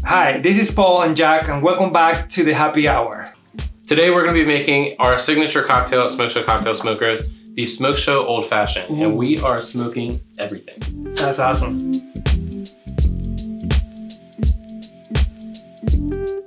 Hi, this is Paul and Jack, and welcome back to the happy hour. Today we're going to be making our signature cocktail at Smokeshow Cocktail Smokers, the Smokeshow Old Fashioned, and we are smoking everything. That's awesome.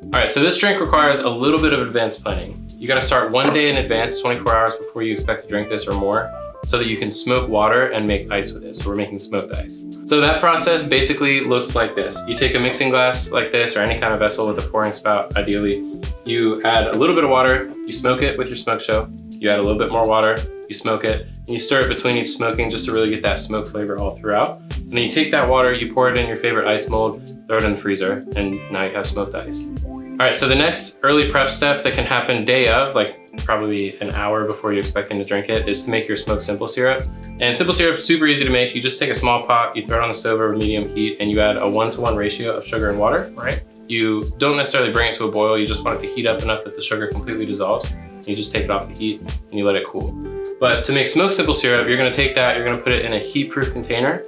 All right, so this drink requires a little bit of advanced planning. You got to start 1 day in advance, 24 hours before you expect to drink this or more, so that you can smoke water and make ice with it. So we're making smoked ice. So that process basically looks like this. You take a mixing glass like this or any kind of vessel with a pouring spout, ideally. You add a little bit of water, you smoke it with your Smokeshow. You add a little bit more water, you smoke it, and you stir it between each smoking just to really get that smoke flavor all throughout. And then you take that water, you pour it in your favorite ice mold, throw it in the freezer, and now you have smoked ice. All right, so the next early prep step that can happen day of, like probably an hour before you're expecting to drink it, is to make your smoked simple syrup. And simple syrup is super easy to make. You just take a small pot, you throw it on the stove over medium heat, and you add a 1-to-1 ratio of sugar and water. Right. You don't necessarily bring it to a boil, you just want it to heat up enough that the sugar completely dissolves. You just take it off the heat and you let it cool. But to make smoked simple syrup, you're gonna take that, you're gonna put it in a heat-proof container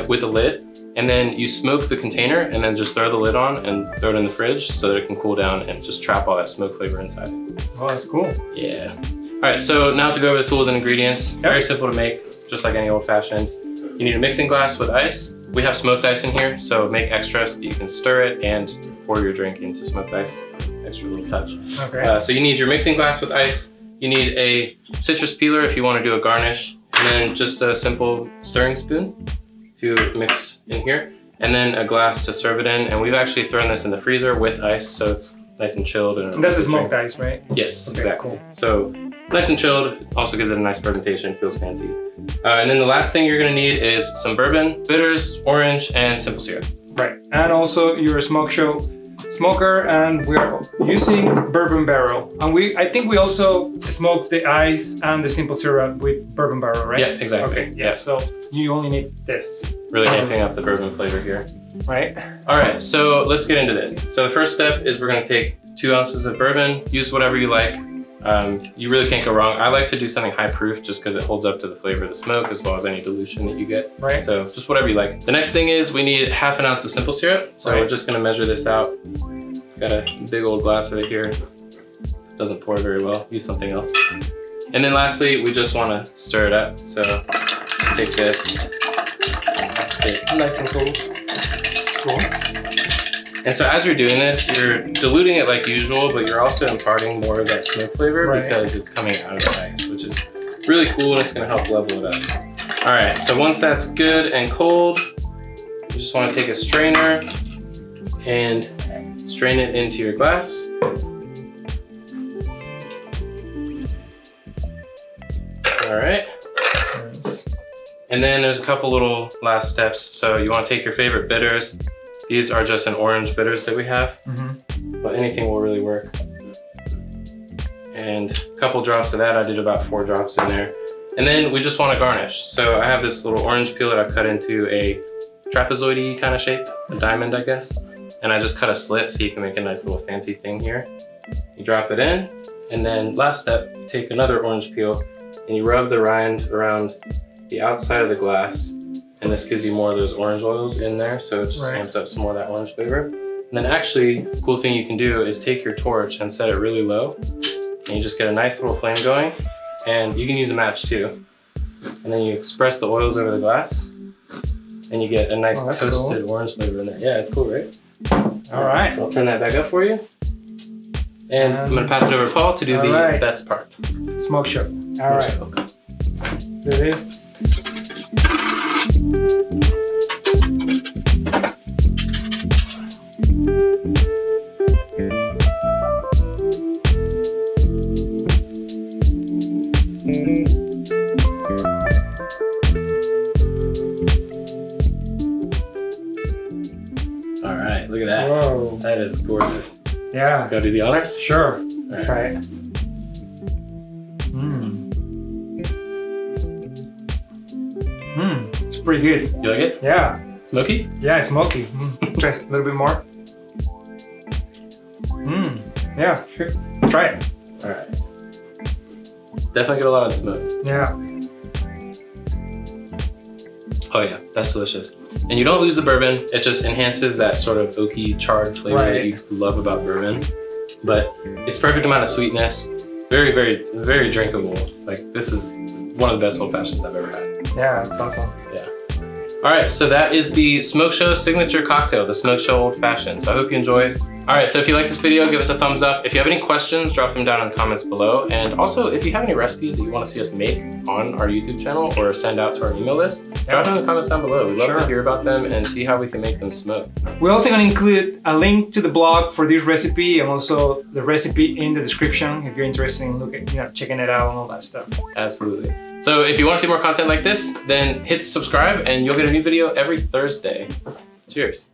with a lid, and then you smoke the container and then just throw the lid on and throw it in the fridge so that it can cool down and just trap all that smoke flavor inside. Oh, that's cool. Yeah. All right, so now to go over the tools and ingredients. Yep. Very simple to make, just like any old fashioned. You need a mixing glass with ice. We have smoked ice in here, so make extra so that you can stir it and pour your drink into smoked ice. Extra little touch. Okay. So you need your mixing glass with ice. You need a citrus peeler if you want to do a garnish, and then just a simple stirring spoon to mix in here, and then a glass to serve it in. And we've actually thrown this in the freezer with ice, so it's nice and chilled. And that's a smoked ice, right? Yes, okay, exactly. Cool. So nice and chilled, also gives it a nice presentation, feels fancy. And then the last thing you're gonna need is some bourbon, bitters, orange, and simple syrup. Right, and also you're a Smokeshow smoker, and we're using bourbon barrel. And I think we also smoke the ice and the simple syrup with bourbon barrel, right? Yeah, exactly. Okay, yeah. So you only need this. Really amping up the bourbon flavor here. Right. All right, so let's get into this. So the first step is we're gonna take 2 ounces of bourbon, use whatever you like. You really can't go wrong. I like to do something high proof just because it holds up to the flavor of the smoke as well as any dilution that you get. Right. So just whatever you like. The next thing is we need 1/2 ounce of simple syrup. So we're just gonna measure this out. Got a big old glass of it here. Doesn't pour very well, use something else. And then lastly, we just wanna stir it up. So take this, get it nice and cool. It's cool. And so as you're doing this, you're diluting it like usual, but you're also imparting more of that smoke flavor because it's coming out of the ice, which is really cool, and it's gonna help level it up. All right, so once that's good and cold, you just wanna take a strainer and strain it into your glass. All right. Nice. And then there's a couple little last steps. So you wanna take your favorite bitters. These are just an orange bitters that we have, but anything will really work. And a couple drops of that, I did about 4 drops in there. And then we just want to garnish. So I have this little orange peel that I've cut into a trapezoid-y kind of shape, a diamond, I guess. And I just cut a slit so you can make a nice little fancy thing here. You drop it in, and then last step, you take another orange peel and you rub the rind around the outside of the glass. And this gives you more of those orange oils in there, so it just amps up some more of that orange flavor. And then actually, the cool thing you can do is take your torch and set it really low, and you just get a nice little flame going, and you can use a match too. And then you express the oils over the glass, and you get a nice toasted orange flavor in there. Yeah, it's cool, right? All right. So I'll turn that back up for you. And I'm gonna pass it over to Paul to do the best part. Smokeshow. All right. Do this. All right, look at that. Whoa. That is gorgeous. Yeah. Go do the honors? Sure. Right. Try it. It's pretty good. You like it? Yeah. Smoky? Yeah, it's smoky. Try a little bit more. Yeah, sure. Try it. All right. Definitely get a lot of smoke. Yeah. Oh yeah, that's delicious. And you don't lose the bourbon, it just enhances that sort of oaky, charred flavor that Right. you love about bourbon. But it's perfect amount of sweetness. Very, very, very drinkable. Like, this is one of the best old fashions I've ever had. Yeah, it's awesome. Yeah. All right, so that is the Smokeshow signature cocktail, the Smokeshow Old Fashioned. So I hope you enjoyed. All right, so if you like this video, give us a thumbs up. If you have any questions, drop them down in the comments below. And also, if you have any recipes that you want to see us make on our YouTube channel or send out to our email list, drop them in the comments down below. We'd love to hear about them and see how we can make them smoked. We're also going to include a link to the blog for this recipe and also the recipe in the description if you're interested in checking it out and all that stuff. Absolutely. So if you want to see more content like this, then hit subscribe and you'll get a new video every Thursday. Cheers.